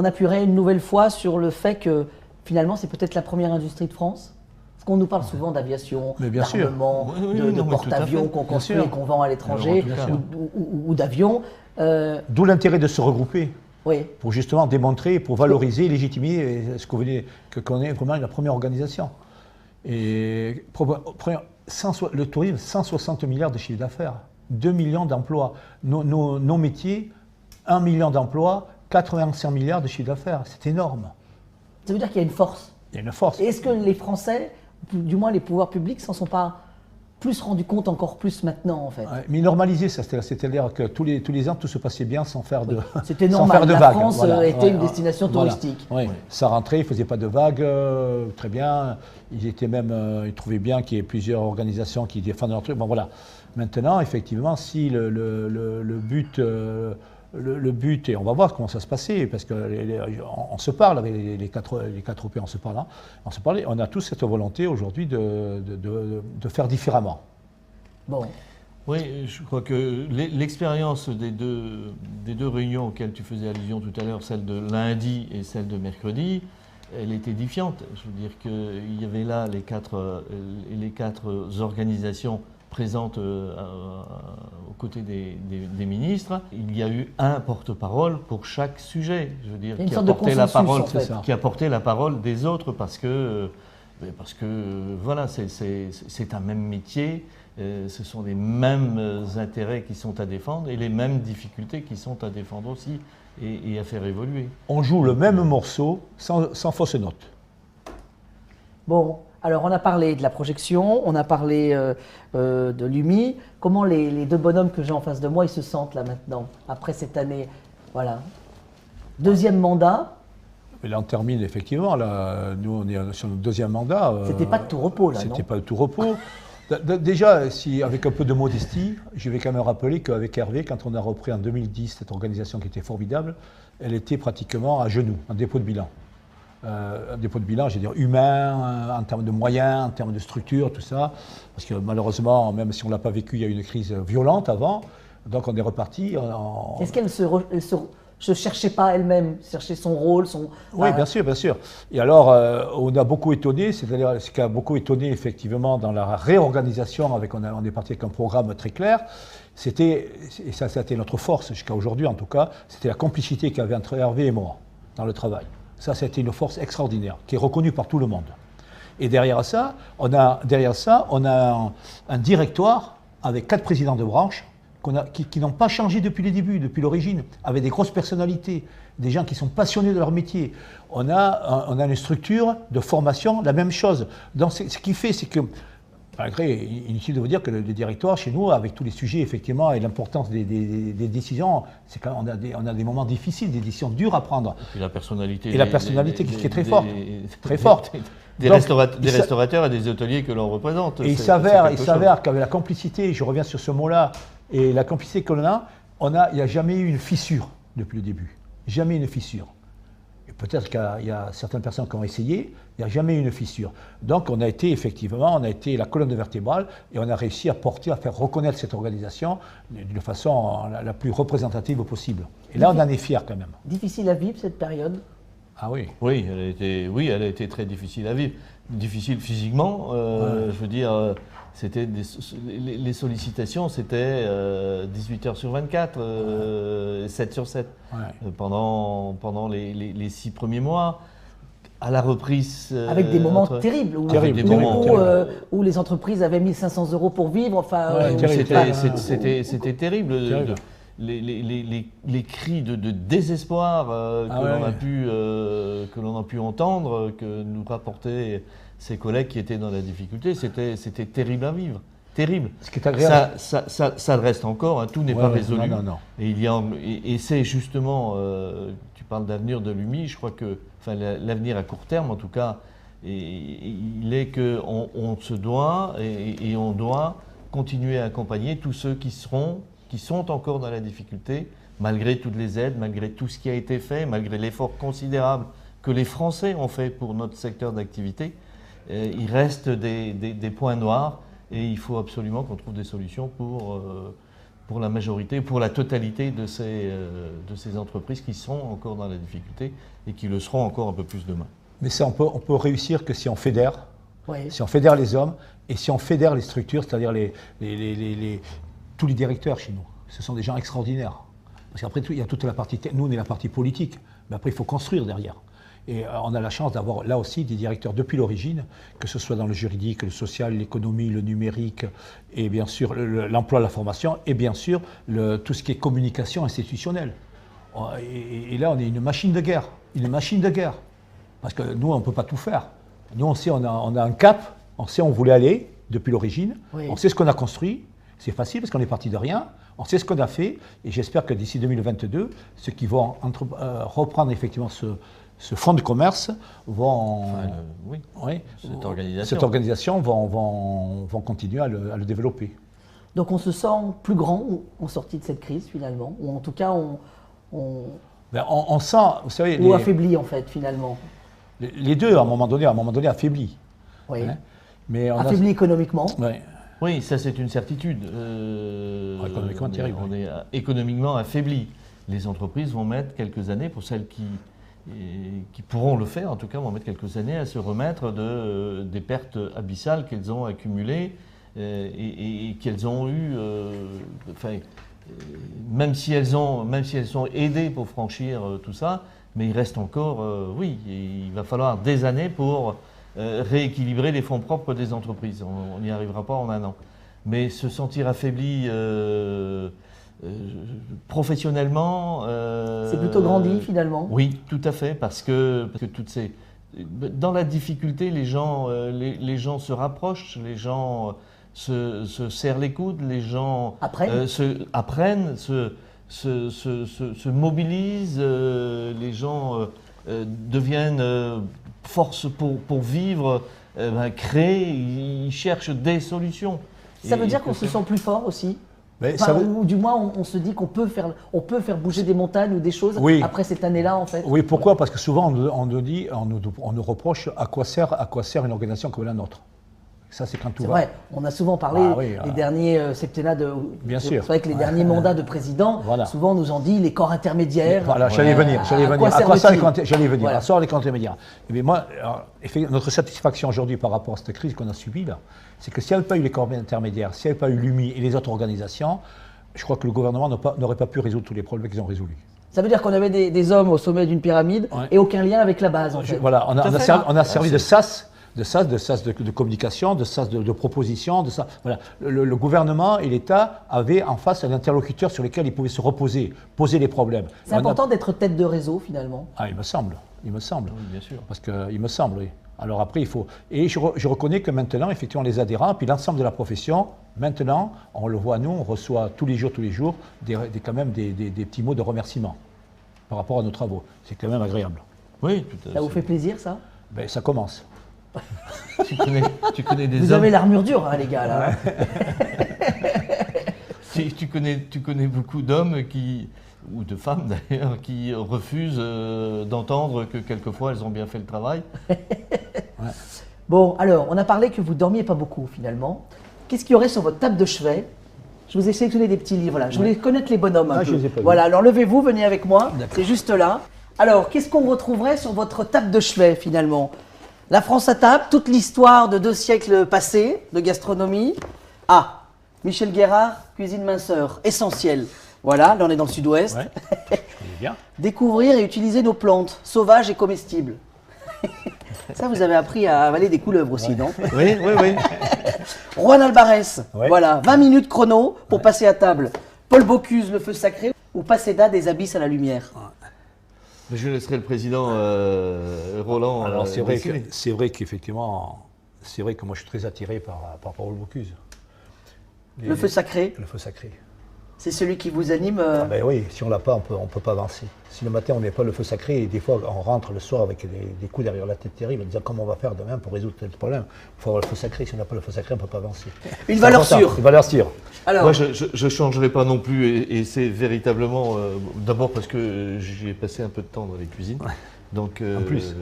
appuierait une nouvelle fois sur le fait que finalement c'est peut-être la première industrie de France. Parce qu'on nous parle souvent d'aviation, Mais bien sûr. d'armement, Oui, de non, mais tout à porte-avions fait. qu'on Bien construit sûr. et qu'on vend à l'étranger, Bien sûr. ou d'avions. D'où l'intérêt de se regrouper Oui. pour justement démontrer, pour valoriser, légitimer ce qu'on est vraiment la première organisation. Et le tourisme, 160 milliards de chiffre d'affaires, 2 millions d'emplois. Nos métiers, 1 million d'emplois, 85 milliards de chiffre d'affaires. C'est énorme. Ça veut dire qu'il y a une force. Il y a une force. Et est-ce que les Français, du moins les pouvoirs publics, s'en sont pas plus rendus compte encore plus maintenant en fait? Ouais, mais normaliser ça, c'est-à-dire que tous les ans tout se passait bien sans faire de C'était sans normal. faire de La vagues. France Voilà. était une destination Voilà. touristique. Oui. Ça rentrait, ils ne faisaient pas de vagues, très bien. Ils trouvaient bien qu'il y ait plusieurs organisations qui défendent leur truc. Bon voilà. Maintenant, effectivement, si le but, et on va voir comment ça se passait, parce qu'on se parle avec les quatre Européens, on se parlait, on a tous cette volonté aujourd'hui de faire différemment. Bon. Oui, je crois que l'expérience des deux réunions auxquelles tu faisais allusion tout à l'heure, celle de lundi et celle de mercredi, elle est édifiante. Je veux dire qu'il y avait là les quatre organisations présentes aux côtés des ministres. Il y a eu un porte-parole pour chaque sujet, je veux dire, Il y a une qui sorte de a porté la consensus, parole, en fait. qui a porté la parole des autres parce que Parce que voilà, c'est un même métier, ce sont les mêmes intérêts qui sont à défendre et les mêmes difficultés qui sont à défendre aussi et à faire évoluer. On joue le même morceau sans fausse note. Bon, alors on a parlé de la projection, on a parlé de l'UMI. Comment les deux bonhommes que j'ai en face de moi, ils se sentent là maintenant, après cette année? Voilà. Deuxième mandat. Et là, on termine effectivement. Là, nous, on est sur notre deuxième mandat. C'était pas de tout repos, là, non? C'était pas de tout repos. Déjà, avec un peu de modestie, je vais quand même rappeler qu'avec Hervé, quand on a repris en 2010 cette organisation qui était formidable, elle était pratiquement à genoux, en dépôt de bilan. Un dépôt de bilan, je veux dire, humain, en termes de moyens, en termes de structure, tout ça. Parce que malheureusement, même si on ne l'a pas vécu, il y a eu une crise violente avant. Donc on est reparti. Est-ce qu'elle se cherchait pas elle-même, chercher son rôle, Oui, bien sûr, bien sûr. Et alors, on a beaucoup étonné, c'est-à-dire ce qui a beaucoup étonné effectivement dans la réorganisation, on est parti avec un programme très clair, et ça a été notre force jusqu'à aujourd'hui en tout cas, c'était la complicité qu'il y avait entre Hervé et moi dans le travail. Ça a été une force extraordinaire, qui est reconnue par tout le monde. Et derrière ça, on a un directoire avec 4 présidents de branche, qui n'ont pas changé depuis les débuts, depuis l'origine, avec des grosses personnalités, des gens qui sont passionnés de leur métier. On a une structure de formation, la même chose. Donc ce qui fait, c'est que, malgré, inutile de vous dire que le directoire, chez nous, avec tous les sujets, effectivement, et l'importance des décisions, c'est quand on a des moments difficiles, des décisions dures à prendre. Et la personnalité. Et la personnalité qui est très forte. Très forte. Des restaurateurs et des hôteliers que l'on représente. Et il s'avère qu'avec la complicité, je reviens sur ce mot-là, et la complicité que l'on a, il n'y a jamais eu une fissure depuis le début. Jamais une fissure. Et peut-être qu'il y a certaines personnes qui ont essayé, il n'y a jamais eu une fissure. Donc on a été la colonne vertébrale et on a réussi à faire reconnaître cette organisation d'une façon la plus représentative possible. Et là, on en est fiers quand même. Difficile à vivre cette période? Ah oui. Oui, elle a été très difficile à vivre. Difficile physiquement, je veux dire, c'était les sollicitations, c'était 18 heures sur 24, 7 sur 7, pendant les 6 premiers mois. À la reprise... avec des moments terribles, où les entreprises avaient 1 500 € pour vivre. Enfin, c'était terrible. Les cris de désespoir que l'on a pu entendre, que nous rapportaient ces collègues qui étaient dans la difficulté, c'était terrible à vivre. Terrible. Ce qui est agréable. Ça reste encore, hein, tout n'est pas résolu. Non. Et c'est justement, tu parles d'avenir de l'UMI, je crois que l'avenir à court terme en tout cas, il est qu'on se doit et on doit continuer à accompagner tous ceux qui sont encore dans la difficulté, malgré toutes les aides, malgré tout ce qui a été fait, malgré l'effort considérable que les Français ont fait pour notre secteur d'activité. Il reste des points noirs et il faut absolument qu'on trouve des solutions pour la majorité, pour la totalité de ces entreprises qui sont encore dans la difficulté et qui le seront encore un peu plus demain. Mais ça, on peut réussir que si on fédère, si on fédère les hommes et si on fédère les structures, c'est-à-dire tous les directeurs chez nous. Ce sont des gens extraordinaires. Parce qu'après tout, il y a toute la partie, nous on est la partie politique, mais après il faut construire derrière. Et on a la chance d'avoir là aussi des directeurs depuis l'origine, que ce soit dans le juridique, le social, l'économie, le numérique, et bien sûr l'emploi, la formation, et bien sûr tout ce qui est communication institutionnelle. Et là on est une machine de guerre, Parce que nous on ne peut pas tout faire. Nous on sait, on a un cap, on sait où on voulait aller depuis l'origine, on sait ce qu'on a construit. C'est facile parce qu'on est parti de rien, on sait ce qu'on a fait, et j'espère que d'ici 2022, ceux qui vont reprendre effectivement ce fonds de commerce vont, cette organisation vont continuer à le développer. Donc on se sent plus grand en sortie de cette crise finalement, ou en tout cas on sent, vous savez, ou affaibli en fait finalement. Les deux à un moment donné affaiblis. Oui. Hein, mais affaibli économiquement. Oui, ça c'est une certitude. Économiquement terrible. On est économiquement affaibli. Les entreprises vont mettre quelques années, pour celles qui pourront le faire, en tout cas, vont mettre quelques années à se remettre des pertes abyssales qu'elles ont accumulées et qu'elles ont eues. Même si elles sont aidées pour franchir tout ça, mais il reste encore, il va falloir des années pour rééquilibrer les fonds propres des entreprises. On n'y arrivera pas en un an. Mais se sentir affaibli professionnellement... C'est plutôt grandi finalement. Oui, tout à fait, parce que toutes ces... Dans la difficulté, les gens se rapprochent, les gens se serrent les coudes, les gens apprennent, se mobilisent, les gens deviennent force pour vivre, créer, ils cherchent des solutions. Ça veut dire qu'on se sent plus fort aussi? Mais Enfin, ou du moins, on se dit qu'on peut faire bouger des montagnes ou des choses après cette année-là, en fait. Oui, pourquoi? Parce que souvent, on nous reproche à quoi sert une organisation comme la nôtre. Ça, c'est quand tout C'est va. vrai, on a souvent parlé des derniers septennats Bien sûr. C'est vrai que les derniers mandats de président, souvent on nous en dit les corps intermédiaires. Voilà, j'allais venir. À quoi ça, j'allais venir. Voilà. À ça, les corps intermédiaires. Mais moi, notre satisfaction aujourd'hui par rapport à cette crise qu'on a subie, là, c'est que s'il n'y avait pas eu les corps intermédiaires, s'il n'y avait pas eu l'UMI et les autres organisations, je crois que le gouvernement n'aurait pas pu résoudre tous les problèmes qu'ils ont résolus. Ça veut dire qu'on avait des hommes au sommet d'une pyramide et aucun lien avec la base, en fait. Voilà, on a servi de sas. De communication, de sas de proposition, de ça. Voilà. Le gouvernement et l'État avaient en face un interlocuteur sur lequel ils pouvaient se reposer, poser les problèmes. C'est important d'être tête de réseau finalement. Ah, il me semble. Oui, bien sûr. Parce qu'il me semble, oui. Alors après, il faut... Et je reconnais que maintenant, effectivement, les adhérents, puis l'ensemble de la profession, maintenant, on le voit, nous, on reçoit tous les jours, quand même des petits mots de remerciement par rapport à nos travaux. C'est quand même agréable. Oui, tout à fait. Ça vous fait plaisir, ça? Ben, ça commence. Tu connais des hommes... Vous avez l'armure dure, hein, les gars, là. Tu connais beaucoup d'hommes ou de femmes d'ailleurs, qui refusent d'entendre que quelquefois elles ont bien fait le travail. Bon, alors, on a parlé que vous dormiez pas beaucoup finalement. Qu'est-ce qu'il y aurait sur votre table de chevet? Je vous ai sélectionné des petits livres là. Je voulais connaître les bonhommes un peu. Je les ai pas vus. Voilà, alors levez-vous, venez avec moi. C'est juste là. Alors, qu'est-ce qu'on retrouverait sur votre table de chevet finalement? La France à table, toute l'histoire de 2 siècles passés de gastronomie. Ah, Michel Guérard, cuisine minceur, essentiel. Voilà, là on est dans le sud-ouest. Ouais, je connais bien. Découvrir et utiliser nos plantes, sauvages et comestibles. Ça, vous avez appris à avaler des couleuvres aussi, non? Oui. Juan Alvarez, Ouais. voilà, 20 minutes chrono pour passer à table. Paul Bocuse, le feu sacré, ou Paseda, des abysses à la lumière. Je laisserai le président Roland. Alors c'est décider. vrai qu'effectivement, c'est vrai que moi je suis très attiré par Paul Bocuse. Le feu sacré, Le feu sacré. c'est celui qui vous anime. Ah ben oui, si on l'a pas, on peut pas avancer. Si le matin on n'est pas le feu sacré, et des fois on rentre le soir avec des coups derrière la tête terribles, en disant comment on va faire demain pour résoudre tel problème. Il faut avoir le feu sacré. Si on n'a pas le feu sacré, on ne peut pas avancer. Une valeur sûre. Une valeur sûre. Alors, Moi, je ne changerai pas non plus, et c'est véritablement, d'abord parce que j'y ai passé un peu de temps dans les cuisines. Donc, En plus.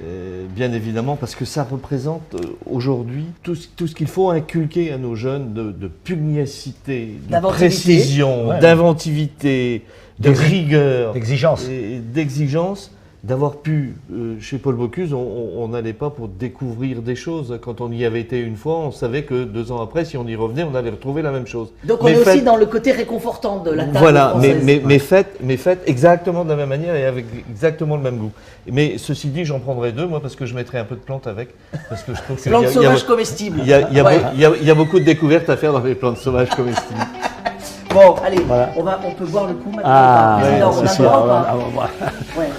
Bien évidemment, parce que ça représente aujourd'hui tout ce qu'il faut inculquer à nos jeunes de pugnacité, de D'inventivité. précision, Ouais. d'inventivité, de rigueur, D'exigence. et d'exigence. D'avoir pu, chez Paul Bocuse, on n'allait pas pour découvrir des choses. Quand on y avait été une fois, on savait que 2 ans après, si on y revenait, on allait retrouver la même chose. donc on est aussi dans le côté réconfortant de la table Voilà, française. mais faites exactement de la même manière et avec exactement le même goût. Mais ceci dit, j'en prendrai 2, moi, parce que je mettrai un peu de plantes avec. Parce que je trouve que Plantes sauvages comestibles. il y a Ouais. beaucoup de découvertes à faire dans les plantes sauvages comestibles. Bon, allez, Voilà. on peut boire le coup maintenant. Ah, Président, ouais, on c'est a sûr. droit ou pas Ah, Ouais.